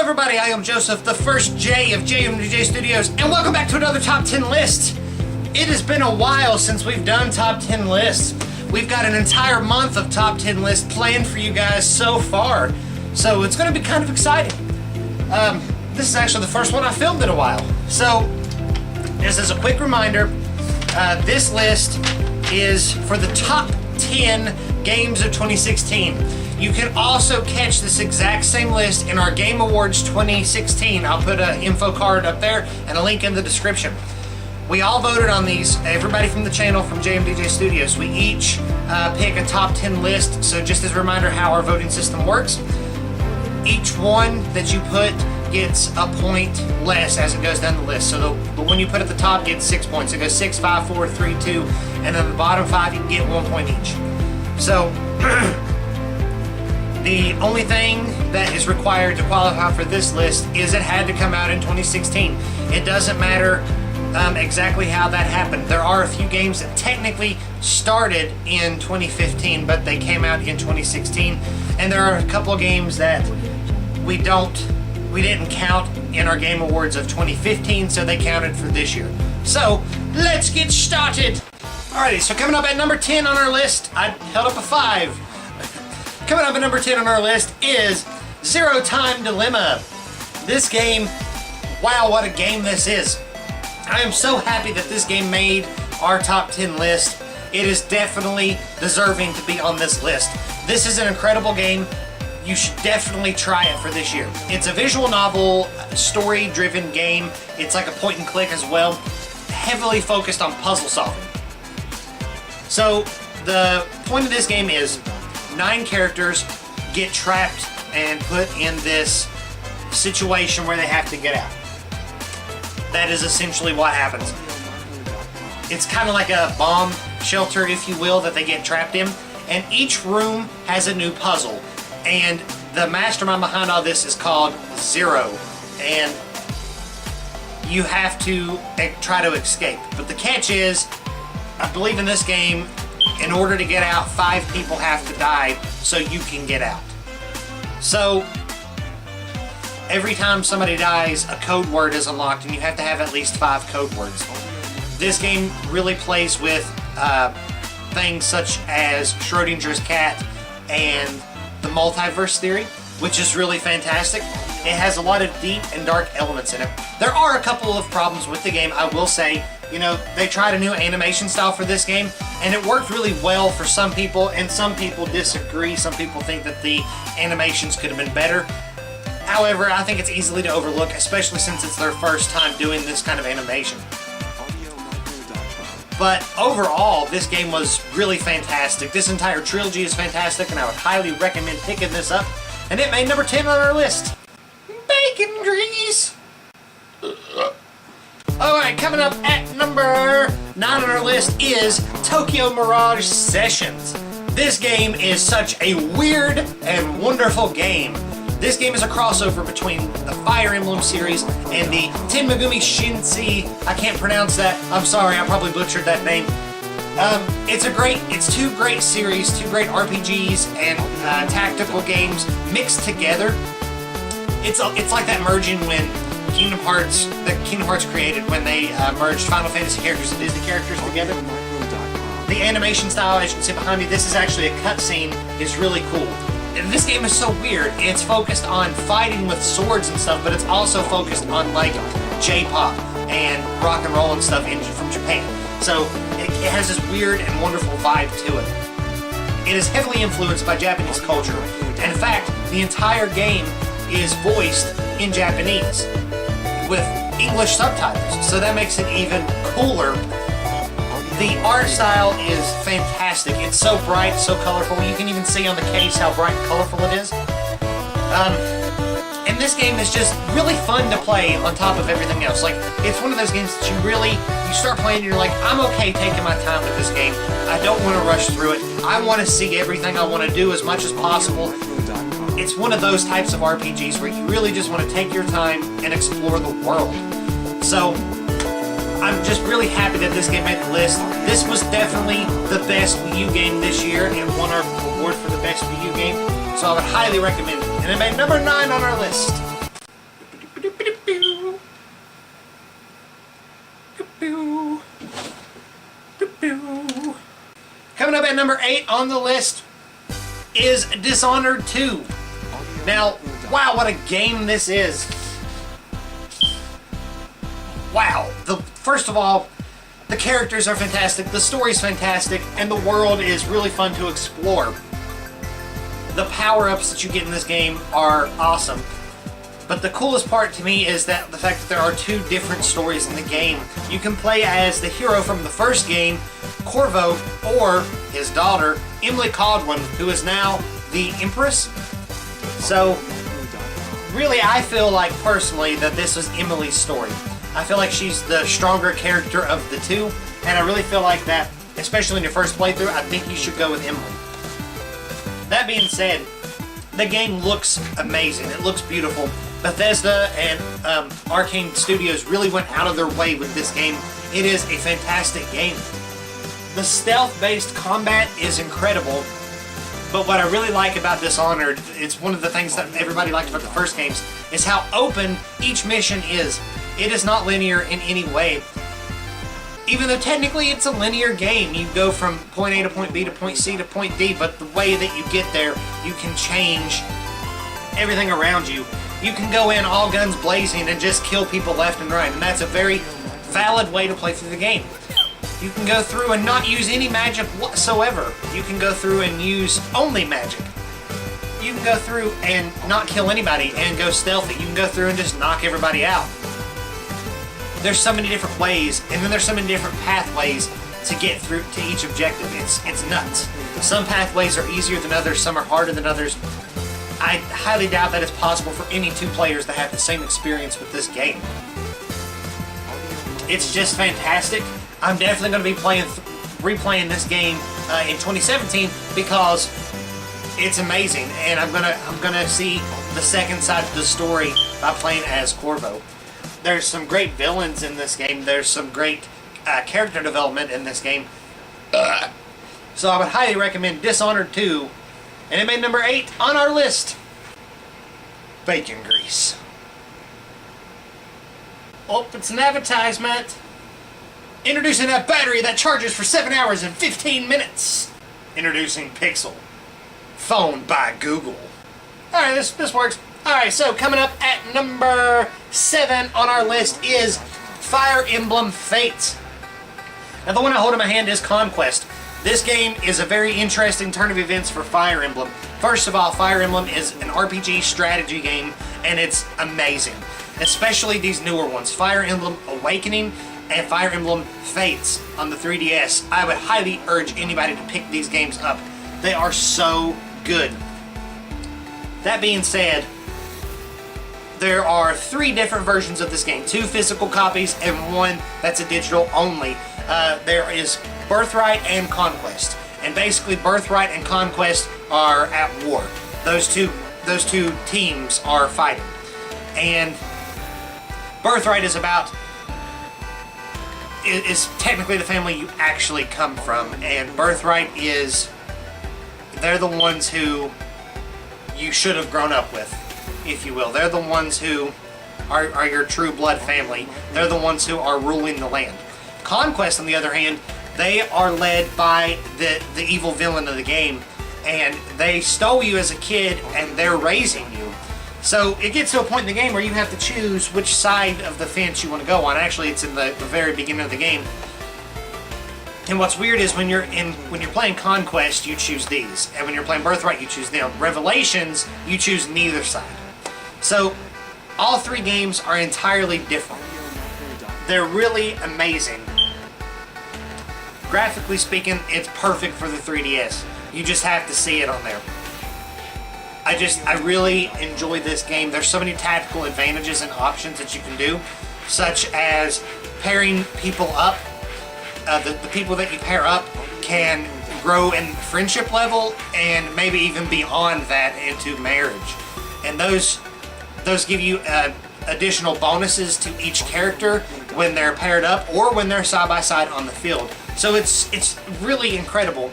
everybody, I am Joseph, the first J of Jmdjstudios, and welcome back to another Top 10 list. It has been a while since we've done Top 10 lists. We've got an entire month of Top 10 lists planned for you guys so far, so it's going to be kind of exciting. This is actually the first one I filmed in a while. So, just as a quick reminder, this list is for the top 10 games of 2016. You can also catch this exact same list in our Game Awards 2016. I'll put an info card up there and a link in the description. We all voted on these, everybody from the channel, from Jmdjstudios. We each pick a top 10 list, so just as a reminder how our voting system works, each one that you put gets a point less as it goes down the list. So the one you put at the top gets 6 points. It goes 6, 5, 4, 3, 2, and then the bottom 5 you can get 1 point each. So the only thing that is required to qualify for this list is it had to come out in 2016. It doesn't matter exactly how that happened. There are a few games that technically started in 2015, but they came out in 2016. And there are a couple of games that we didn't count in our Game Awards of 2015, so they counted for this year. So, let's get started! Alrighty, so coming up at number 10 on our list, I held up a 5. Coming up at number 10 on our list is Zero Time Dilemma. This game, wow, what a game this is. I am so happy that this game made our top 10 list. It is definitely deserving to be on this list. This is an incredible game. You should definitely try it for this year. It's a visual novel, story-driven game. It's like a point and click as well, heavily focused on puzzle solving. So the point of this game is 9 characters get trapped and put in this situation where they have to get out. That is essentially what happens. It's kind of like a bomb shelter, if you will, that they get trapped in. And each room has a new puzzle. And the mastermind behind all this is called Zero. And you have to try to escape. But the catch is, I believe in this game, in order to get out, 5 people have to die so you can get out. So, every time somebody dies, a code word is unlocked, and you have to have at least 5 code words. This game really plays with things such as Schrodinger's cat and the multiverse theory, which is really fantastic. It has a lot of deep and dark elements in it. There are a couple of problems with the game, I will say. You know, they tried a new animation style for this game, and it worked really well for some people, and some people disagree. Some people think that the animations could have been better. However, I think it's easily to overlook, especially since it's their first time doing this kind of animation. But overall, this game was really fantastic. This entire trilogy is fantastic, and I would highly recommend picking this up. And it made number 10 on our list. Bacon grease! Alright, coming up at number 9 on our list is Tokyo Mirage Sessions. This game is such a weird and wonderful game. This game is a crossover between the Fire Emblem series and the Ten Megumi Shinsei. I can't pronounce that. I'm sorry, I probably butchered that name. It's 2 great series, 2 great RPGs and tactical games mixed together. It's like that merging when Kingdom Hearts created when they merged Final Fantasy characters and Disney characters together. The animation style, as you can see behind me, this is actually a cutscene, is really cool. And this game is so weird. It's focused on fighting with swords and stuff, but it's also focused on like J-pop and rock and roll and stuff from Japan. So it has this weird and wonderful vibe to it. It is heavily influenced by Japanese culture. And in fact, the entire game is voiced in Japanese with English subtitles, so that makes it even cooler. The art style is fantastic. It's so bright, so colorful. You can even see on the case how bright and colorful it is. And this game is just really fun to play on top of everything else. Like, it's one of those games that you start playing and you're like, I'm okay taking my time with this game. I don't want to rush through it. I want to see everything. I want to do as much as possible. It's one of those types of RPGs where you really just want to take your time and explore the world. So, I'm just really happy that this game made the list. This was definitely the best Wii U game this year and won our award for the best Wii U game. So I would highly recommend it. And it made number 9 on our list. up at number 8 on the list is Dishonored 2. Now, wow, what a game this is. Wow. First of all, the characters are fantastic, the story's fantastic, and the world is really fun to explore. The power-ups that you get in this game are awesome. But the coolest part to me is that the fact that there are 2 different stories in the game. You can play as the hero from the first game, Corvo, or his daughter, Emily Codwin, who is now the Empress. So, really, I feel like, personally, that this is Emily's story. I feel like she's the stronger character of the 2, and I really feel like that, especially in your first playthrough, I think you should go with Emily. That being said, the game looks amazing. It looks beautiful. Bethesda and Arcane Studios really went out of their way with this game. It is a fantastic game. The stealth-based combat is incredible, but what I really like about Dishonored, it's one of the things that everybody liked about the first games, is how open each mission is. It is not linear in any way. Even though technically it's a linear game, you go from point A to point B to point C to point D, but the way that you get there, you can change everything around you. You can go in all guns blazing and just kill people left and right, and that's a very valid way to play through the game. You can go through and not use any magic whatsoever. You can go through and use only magic. You can go through and not kill anybody and go stealthy. You can go through and just knock everybody out. There's so many different ways, and then there's so many different pathways to get through to each objective. It's nuts. Some pathways are easier than others, some are harder than others. I highly doubt that it's possible for any 2 players to have the same experience with this game. It's just fantastic. I'm definitely going to be replaying this game in 2017 because it's amazing, and I'm gonna see the second side of the story by playing as Corvo. There's some great villains in this game. There's some great character development in this game. So I would highly recommend Dishonored 2. And it made number 8 on our list. Bacon grease. Oh, it's an advertisement. Introducing a battery that charges for 7 hours and 15 minutes. Introducing Pixel. Phone by Google. Alright, this works. Alright, so coming up at number 7 on our list is Fire Emblem Fates. Now the one I hold in my hand is Conquest. This game is a very interesting turn of events for Fire Emblem. First of all, Fire Emblem is an RPG strategy game, and it's amazing. Especially these newer ones, Fire Emblem Awakening and Fire Emblem Fates on the 3DS. I would highly urge anybody to pick these games up. They are so good. That being said, there are 3 different versions of this game. 2 physical copies and 1 that's a digital only. There is Birthright and Conquest. And basically Birthright and Conquest are at war. Those two teams are fighting. And Birthright is technically the family you actually come from. And Birthright they're the ones who you should have grown up with, if you will. They're the ones who are your true blood family. They're the ones who are ruling the land. Conquest, on the other hand, they are led by the evil villain of the game, and they stole you as a kid, and they're raising you. So it gets to a point in the game where you have to choose which side of the fence you want to go on. Actually, it's in the very beginning of the game. And what's weird is when you're playing Conquest, you choose these, and when you're playing Birthright, you choose them. Revelations, you choose neither side. So all 3 games are entirely different. They're really amazing. Graphically speaking, it's perfect for the 3DS. You just have to see it on there. I really enjoy this game. There's so many tactical advantages and options that you can do, such as pairing people up. The people that you pair up can grow in friendship level and maybe even beyond that into marriage. And those give you additional bonuses to each character when they're paired up or when they're side by side on the field. So it's really incredible.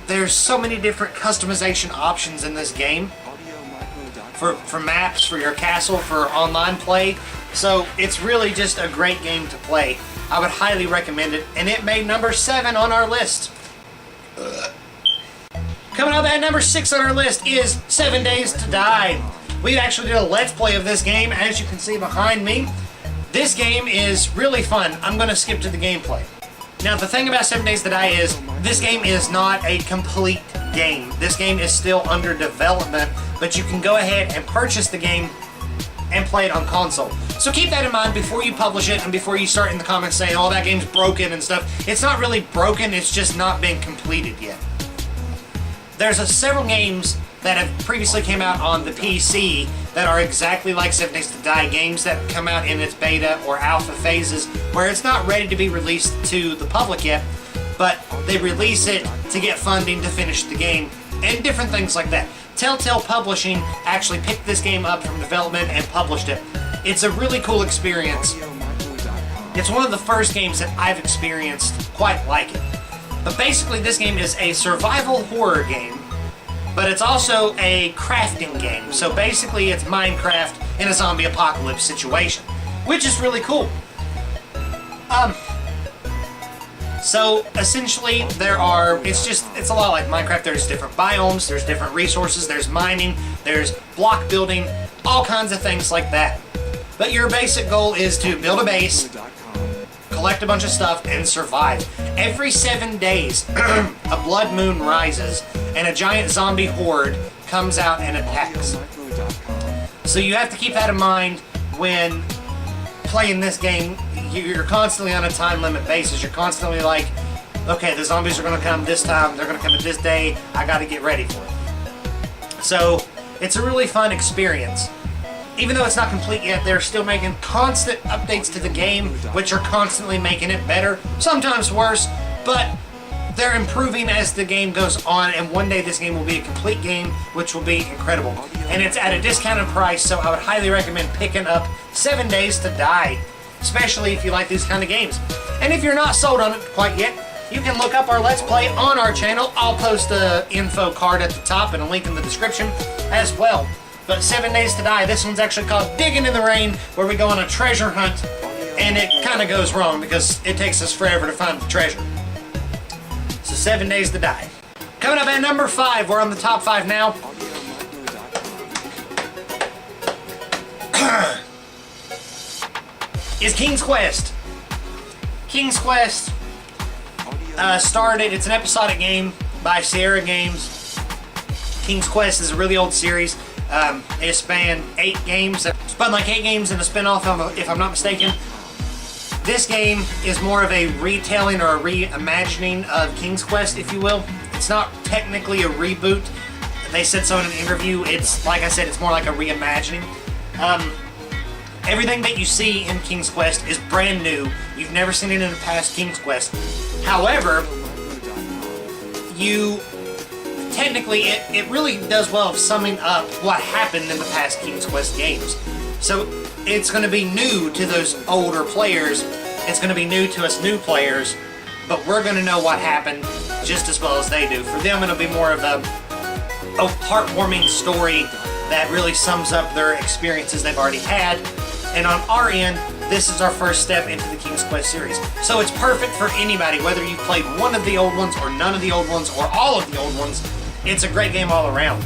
There's so many different customization options in this game for maps, for your castle, for online play. So it's really just a great game to play. I would highly recommend it, and it made number 7 on our list. Coming up at number 6 on our list is 7 Days to Die. We actually did a Let's Play of this game, as you can see behind me. This game is really fun. I'm going to skip to the gameplay. Now, the thing about 7 Days to Die is, this game is not a complete game. This game is still under development, but you can go ahead and purchase the game and play it on console. So keep that in mind before you publish it and before you start in the comments saying, oh, that game's broken and stuff. It's not really broken, it's just not been completed yet. There's several games that have previously came out on the PC that are exactly like 7 Days to Die, games that come out in its beta or alpha phases where it's not ready to be released to the public yet, but they release it to get funding to finish the game and different things like that. Telltale Publishing actually picked this game up from development and published it. It's a really cool experience. It's one of the first games that I've experienced quite like it. But basically this game is a survival horror game, but it's also a crafting game. So basically it's Minecraft in a zombie apocalypse situation, which is really cool. So essentially it's a lot like Minecraft. There's different biomes, there's different resources, there's mining, there's block building, all kinds of things like that. But your basic goal is to build a base, collect a bunch of stuff, and survive. Every 7 days, a blood moon rises, and a giant zombie horde comes out and attacks. So you have to keep that in mind when playing this game. You're constantly on a time limit basis. You're constantly like, okay, the zombies are going to come this time, they're going to come at this day, I got to get ready for it. So it's a really fun experience. Even though it's not complete yet, they're still making constant updates to the game, which are constantly making it better, sometimes worse, but they're improving as the game goes on, and one day this game will be a complete game, which will be incredible. And it's at a discounted price, so I would highly recommend picking up 7 Days to Die, especially if you like these kind of games. And if you're not sold on it quite yet, you can look up our Let's Play on our channel. I'll post an info card at the top and a link in the description as well. But 7 Days to Die, this one's actually called Digging in the Rain, where we go on a treasure hunt, and it kind of goes wrong because it takes us forever to find the treasure. So 7 Days to Die. Coming up at number 5, we're on the top 5 now. Is King's Quest. King's Quest started, it's an episodic game by Sierra Games. King's Quest is a really old series. It spanned 8 games. Spun like 8 games in a spin-off, if I'm not mistaken. This game is more of a retelling or a reimagining of King's Quest, if you will. It's not technically a reboot. They said so in an interview. It's, like I said, it's more like a reimagining. Everything that you see in King's Quest is brand new. You've never seen it in a past King's Quest. However, technically, it really does well of summing up what happened in the past King's Quest games. So it's going to be new to those older players. It's going to be new to us new players, but we're going to know what happened just as well as they do. For them, it'll be more of a heartwarming story that really sums up their experiences they've already had. And on our end, this is our first step into the King's Quest series. So it's perfect for anybody, whether you've played one of the old ones or none of the old ones or all of the old ones. It's a great game all around.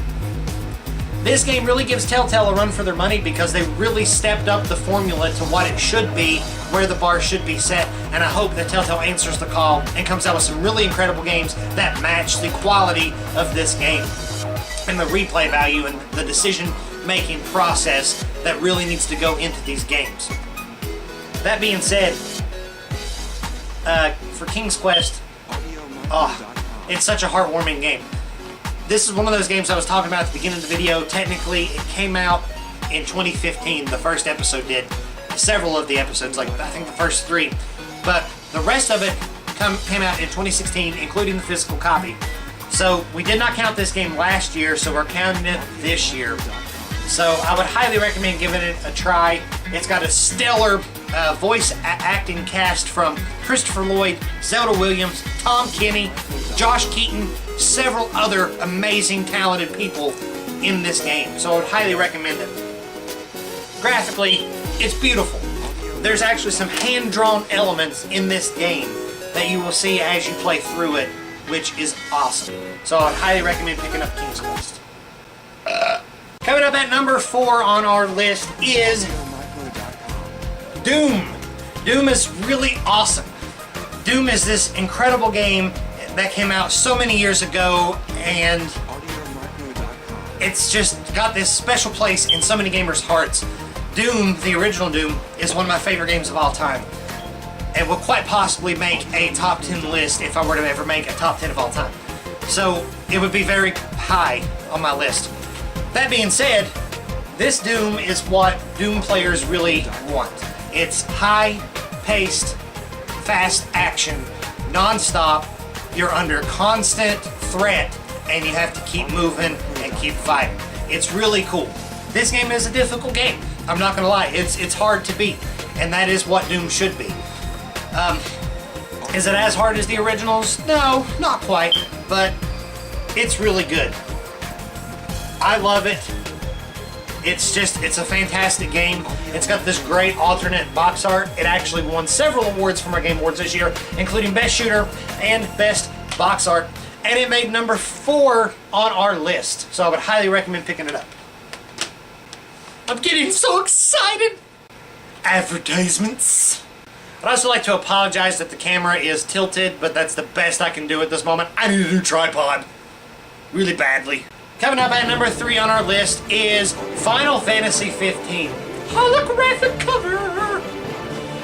This game really gives Telltale a run for their money because they really stepped up the formula to what it should be, where the bar should be set, and I hope that Telltale answers the call and comes out with some really incredible games that match the quality of this game and the replay value and the decision-making process that really needs to go into these games. That being said, for King's Quest, it's such a heartwarming game. This is one of those games I was talking about at the beginning of the video. Technically, it came out in 2015. The first episode did. Several of the episodes, like I think the first 3. But the rest of it came out in 2016, including the physical copy. So we did not count this game last year, so we're counting it this year. So I would highly recommend giving it a try. It's got a stellar voice acting cast from Christopher Lloyd, Zelda Williams, Tom Kenny, Josh Keaton, several other amazing, talented people in this game. So I would highly recommend it. Graphically, it's beautiful. There's actually some hand-drawn elements in this game that you will see as you play through it which is awesome. So I highly recommend picking up King's Quest. Coming up at number 4 on our list is Doom. Doom is really awesome. Doom is this incredible game that came out so many years ago, and it's just got this special place in so many gamers' hearts. Doom, the original Doom, is one of my favorite games of all time, and will quite possibly make a top 10 list if I were to ever make a top 10 of all time. So it would be very high on my list. That being said, this Doom is what Doom players really want. It's high-paced, fast action, non-stop. You're under constant threat, and you have to keep moving and keep fighting. It's really cool. This game is a difficult game. I'm not gonna lie, it's hard to beat, and that is what Doom should be. Is it as hard as the originals? No, not quite, but it's really good. I love it. It's a fantastic game. It's got this great alternate box art. It actually won several awards from our Game Awards this year, including Best Shooter and Best Box Art, and it made number 4 on our list, so I would highly recommend picking it up. I'm getting so excited! Advertisements. I'd also like to apologize that the camera is tilted, but that's the best I can do at this moment. I need a new tripod. Really badly. Coming up at number 3 on our list is Final Fantasy 15. Holographic cover!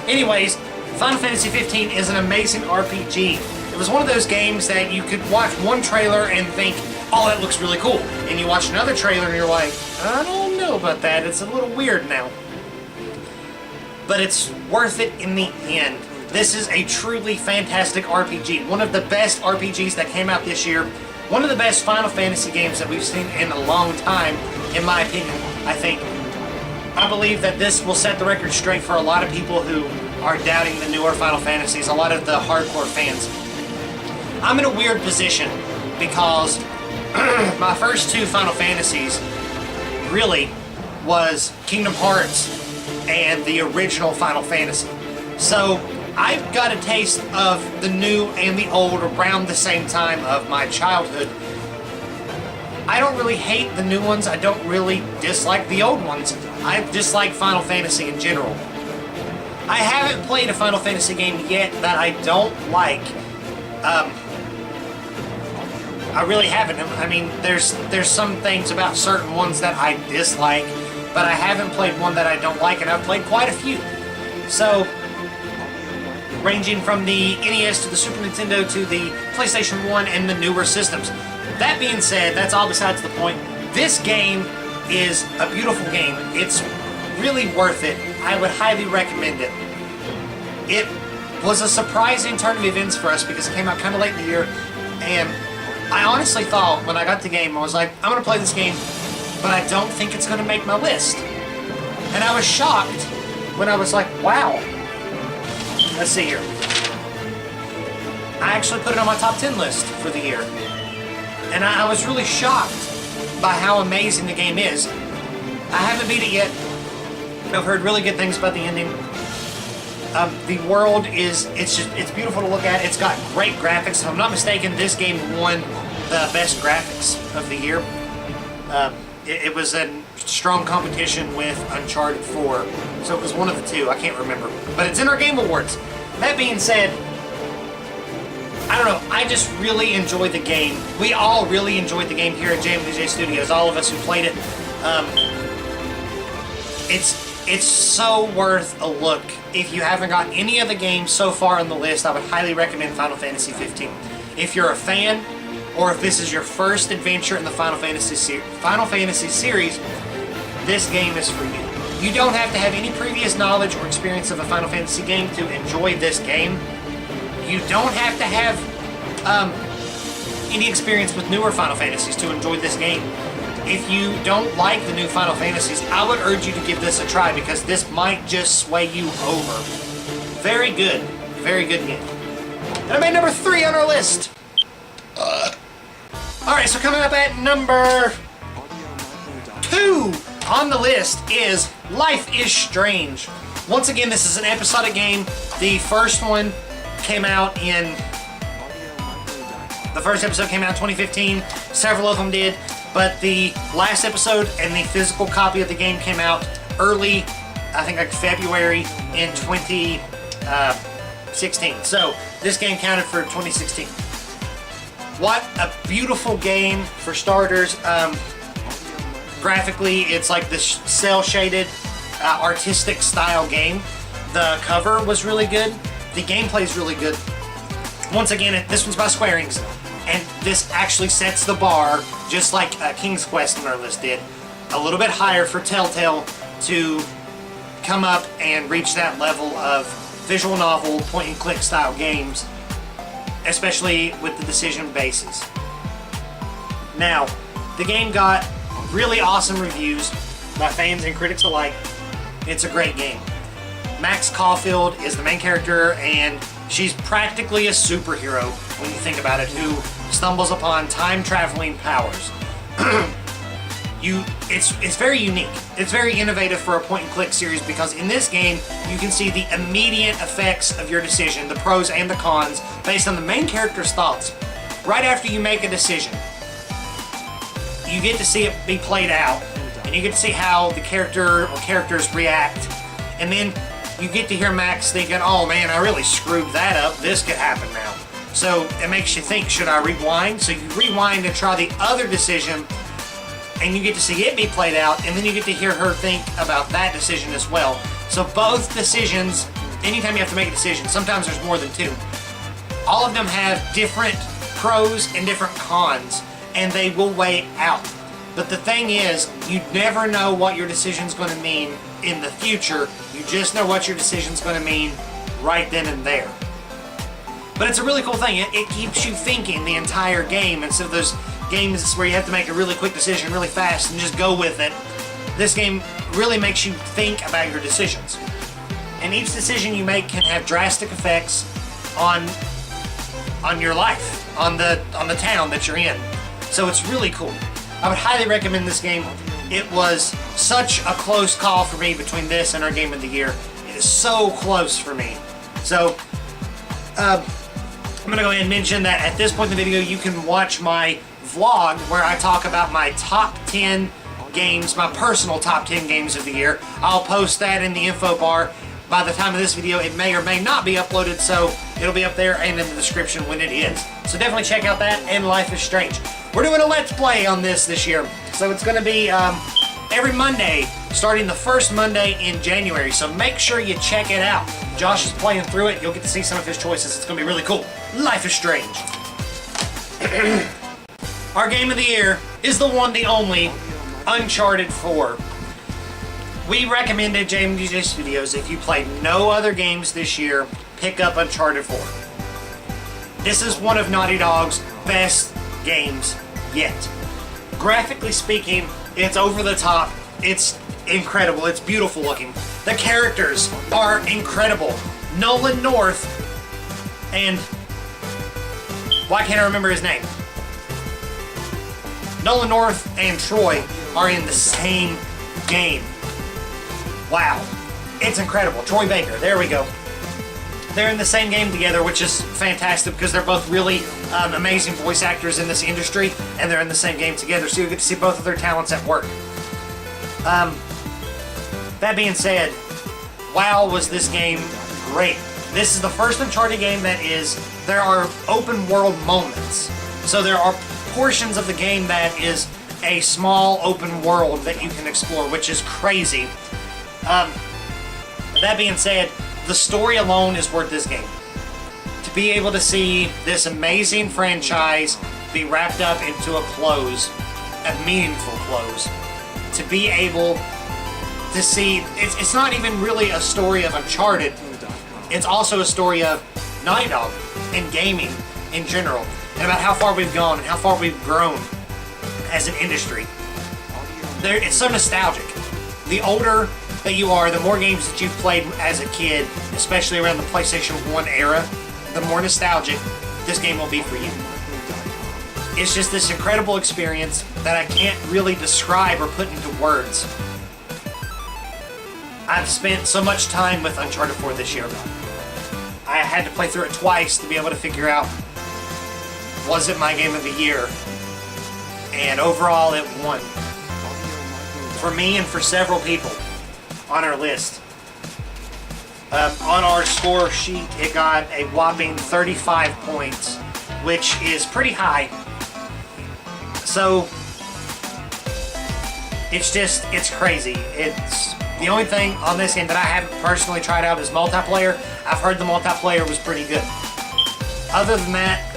Anyways, Final Fantasy 15 is an amazing RPG. It was one of those games that you could watch one trailer and think, oh, that looks really cool. And you watch another trailer and you're like, I don't know about that. It's a little weird now. But it's worth it in the end. This is a truly fantastic RPG. One of the best RPGs that came out this year. One of the best Final Fantasy games that we've seen in a long time, in my opinion, I think. I believe that this will set the record straight for a lot of people who are doubting the newer Final Fantasies, a lot of the hardcore fans. I'm in a weird position because my first 2 Final Fantasies really was Kingdom Hearts and the original Final Fantasy. So I've got a taste of the new and the old around the same time of my childhood. I don't really hate the new ones. I don't really dislike the old ones. I dislike Final Fantasy in general. I haven't played a Final Fantasy game yet that I don't like. I really haven't. I mean, there's some things about certain ones that I dislike, but I haven't played one that I don't like, and I've played quite a few. So, ranging from the NES to the Super Nintendo to the PlayStation 1 and the newer systems. That being said, that's all besides the point. This game is a beautiful game. It's really worth it. I would highly recommend it. It was a surprising turn of events for us because it came out kind of late in the year, and I honestly thought when I got the game, I was like, I'm going to play this game, but I don't think it's going to make my list. And I was shocked when I was like, wow. Let's see here. I actually put it on my top 10 list for the year. And I was really shocked by how amazing the game is. I haven't beat it yet. I've heard really good things about the ending. The world is, it's beautiful to look at. It's got great graphics. If I'm not mistaken, this game won the best graphics of the year. It was a strong competition with Uncharted 4, so it was one of the 2. I can't remember. But it's in our Game Awards. That being said, I don't know, I just really enjoyed the game. We all really enjoyed the game here at Jmdjstudios, all of us who played it. It's so worth a look. If you haven't got any of the games so far on the list, I would highly recommend Final Fantasy 15. If you're a fan, or if this is your first adventure in the Final Fantasy series, this game is for you. You don't have to have any previous knowledge or experience of a Final Fantasy game to enjoy this game. You don't have to have any experience with newer Final Fantasies to enjoy this game. If you don't like the new Final Fantasies, I would urge you to give this a try because this might just sway you over. Very good game. And I made number 3 on our list. Alright, so coming up at number 2 on the list is Life is Strange. Once again, this is an episodic game. The first one came out in The first episode came out in 2015, several of them did, but the last episode and the physical copy of the game came out early, I think like February in 2016. So this game counted for 2016. What a beautiful game for starters. Graphically, it's like this cel-shaded, artistic style game. The cover was really good. The gameplay is really good. Once again, this one's by Square Enix, and this actually sets the bar, just like King's Quest on our list did, a little bit higher for Telltale to come up and reach that level of visual novel, point-and-click style games, especially with the decision bases. Now, the game got really awesome reviews by fans and critics alike. It's a great game. Max Caulfield is the main character, and she's practically a superhero when you think about it, who stumbles upon time-traveling powers. It's very unique. It's very innovative for a point-and-click series because in this game, you can see the immediate effects of your decision, the pros and the cons, based on the main character's thoughts. Right after you make a decision, you get to see it be played out, and you get to see how the character or characters react, and then you get to hear Max thinking, oh man, I really screwed that up, this could happen now. So it makes you think, should I rewind? So you rewind and try the other decision, and you get to see it be played out, and then you get to hear her think about that decision as well. So both decisions, anytime you have to make a decision, sometimes there's more than two, all of them have different pros and different cons, and they will weigh out. But the thing is, you never know what your decision's going to mean in the future. You just know what your decision's going to mean right then and there. But it's a really cool thing. It keeps you thinking the entire game instead of those games where you have to make a really quick decision really fast and just go with it. This game really makes you think about your decisions. And each decision you make can have drastic effects on your life, on the town that you're in. So it's really cool. I would highly recommend this game. It was such a close call for me between this and our Game of the Year. It is so close for me. So, I'm going to go ahead and mention that at this point in the video, you can watch my vlog where I talk about my top 10 games, my personal top 10 games of the year. I'll post that in the info bar. By the time of this video, it may or may not be uploaded, so it'll be up there and in the description when it is. So definitely check out that and Life is Strange. We're doing a Let's Play on this year. So it's going to be every Monday, starting the first Monday in January. So make sure you check it out. Josh is playing through it. You'll get to see some of his choices. It's going to be really cool. Life is Strange. Our Game of the Year is the one, the only, Uncharted 4. We recommended Jmdjstudios, if you played no other games this year, pick up Uncharted 4. This is one of Naughty Dog's best games yet. Graphically speaking, it's over the top, it's incredible, it's beautiful looking. The characters are incredible. Nolan North and... why can't I remember his name? Nolan North and Troy are in the same game. Wow, it's incredible. Troy Baker, there we go. They're in the same game together, which is fantastic because they're both really amazing voice actors in this industry, and they're in the same game together, so you get to see both of their talents at work. That being said, wow, was this game great. This is the first Uncharted game that there are open world moments. So there are portions of the game that is a small open world that you can explore, which is crazy. That being said, the story alone is worth this game. To be able to see this amazing franchise be wrapped up into a close, a meaningful close, to be able to see, it's not even really a story of Uncharted, it's also a story of Naughty Dog and gaming in general, and about how far we've gone and how far we've grown as an industry. It's so nostalgic. The older that you are, the more games that you've played as a kid, especially around the PlayStation 1 era, the more nostalgic this game will be for you. It's just this incredible experience that I can't really describe or put into words. I've spent so much time with Uncharted 4 this year. I had to play through it twice to be able to figure out wasn't my game of the year. And overall, it won. For me and for several people on our list. On our score sheet, it got a whopping 35 points, which is pretty high. So, it's crazy. It's the only thing on this game that I haven't personally tried out is multiplayer. I've heard the multiplayer was pretty good. Other than that,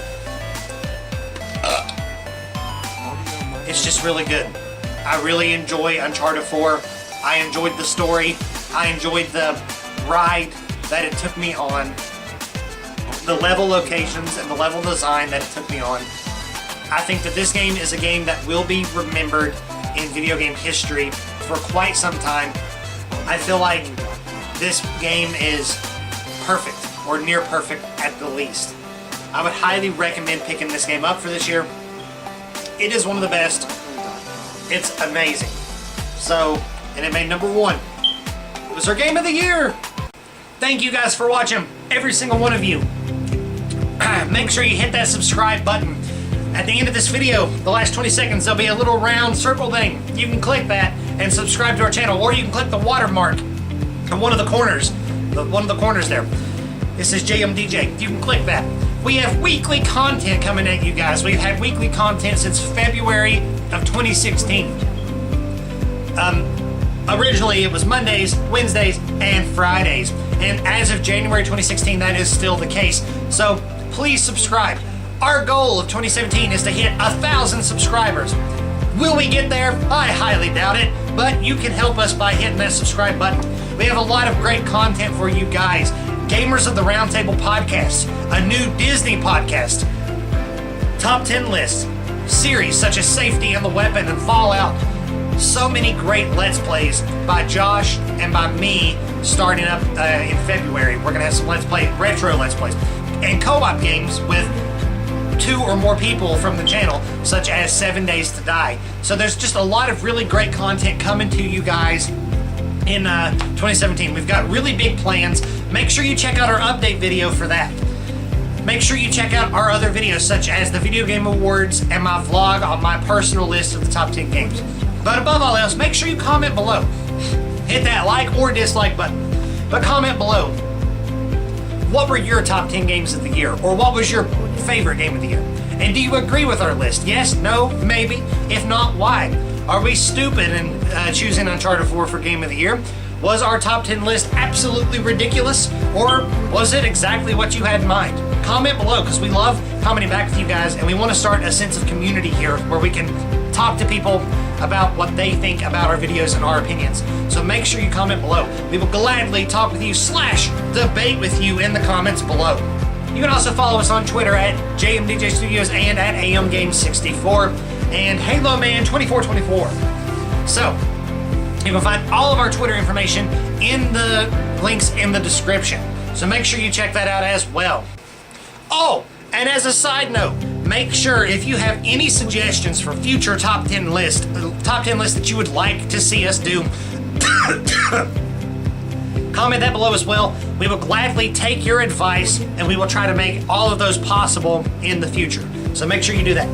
it's just really good. I really enjoy Uncharted 4. I enjoyed the story. I enjoyed the ride that it took me on. The level locations and the level design that it took me on. I think that this game is a game that will be remembered in video game history for quite some time. I feel like this game is perfect, or near perfect at the least. I would highly recommend picking this game up for this year. It is one of the best. It's amazing. So, and it made #1. It was our game of the year. Thank you guys for watching, every single one of you. Make sure you hit that subscribe button. At the end of this video, the last 20 seconds, there'll be a little round circle thing. You can click that and subscribe to our channel, or you can click the watermark on one of the corners. One of the corners there. This is JMDJ. You can click that. We have weekly content coming at you guys. We've had weekly content since February of 2016. Originally it was Mondays, Wednesdays, and Fridays. And as of January 2016, that is still the case. So please subscribe. Our goal of 2017 is to hit 1,000 subscribers. Will we get there? I highly doubt it, but you can help us by hitting that subscribe button. We have a lot of great content for you guys. Gamers of the Roundtable podcast, a new Disney podcast, top 10 lists, series such as Safety and the Weapon and Fallout. So many great Let's Plays by Josh and by me starting up in February. We're going to have some Let's Play, retro Let's Plays, and co-op games with 2 or more people from the channel, such as 7 Days to Die. So there's just a lot of really great content coming to you guys in 2017. We've got really big plans. Make sure you check out our update video for that. Make sure you check out our other videos, such as the Video Game Awards and my vlog on my personal list of the top 10 games. But above all else, make sure you comment below. Hit that like or dislike button. But comment below. What were your top 10 games of the year? Or what was your favorite game of the year? And do you agree with our list? Yes? No? Maybe? If not, why? Are we stupid in choosing Uncharted 4 for Game of the Year? Was our top 10 list absolutely ridiculous? Or was it exactly what you had in mind? Comment below, because we love commenting back with you guys, and we want to start a sense of community here where we can talk to people about what they think about our videos and our opinions. So make sure you comment below. We will gladly talk with you / debate with you in the comments below. You can also follow us on Twitter at Jmdjstudios and at AMGame64 and HaloMan2424. So, you can find all of our Twitter information in the links in the description. So make sure you check that out as well. Oh, and as a side note, make sure if you have any suggestions for future top 10 lists that you would like to see us do, comment that below as well. We will gladly take your advice and we will try to make all of those possible in the future. So make sure you do that.